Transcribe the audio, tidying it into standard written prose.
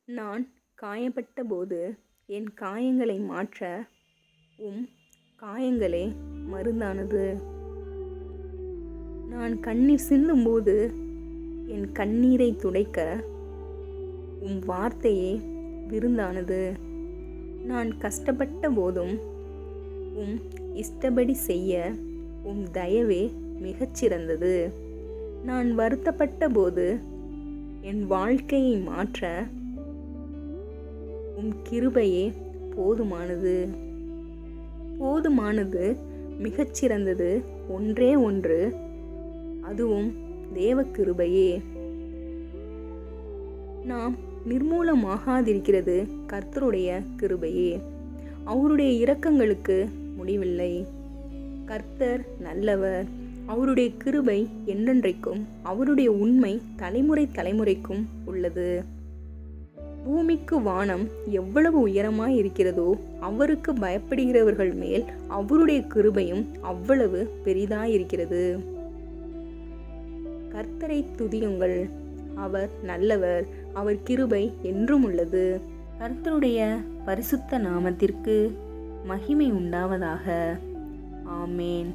நான் காயப்பட்ட போது என் காயங்களை மாற்ற உம் காயங்களே மருந்தானது. நான் கண்ணீர் சிந்தும்போது என் கண்ணீரை துடைக்க உம் வார்த்தையே விருந்தானது. நான் கஷ்டப்பட்ட போதும் உம் இஷ்டப்படி செய்ய உம் தயவே மிகச்சிறந்தது. நான் வருத்தப்பட்ட போது என் வாழ்க்கையை மாற்ற உம் கிருபையே போதுமானது. போதுமானது, மிகச்சிறந்தது ஒன்றே ஒன்று, அதுவும் தேவ கிருபையே. நாம் நிர்மூலமாகாதிருக்கிறது கர்த்தருடைய கிருபையே. அவருடைய இரக்கங்களுக்கு முடிவில்லை. கர்த்தர் நல்லவர். அவருடைய கிருபை என்றென்றைக்கும், அவருடைய உண்மை தலைமுறை தலைமுறைக்கும் உள்ளது. பூமிக்கு வானம் எவ்வளவு உயரமாய் இருக்கிறதோ அவருக்கு பயப்படுகிறவர்கள் மேல் அவருடைய கிருபையும் அவ்வளவு பெரிதாயிருக்கிறது. கர்த்தரை துதியுங்கள், அவர் நல்லவர், அவர் கிருபை என்றும் உள்ளது. கர்த்தருடைய பரிசுத்த நாமத்திற்கு மகிமை உண்டாவதாக. ஆமேன்.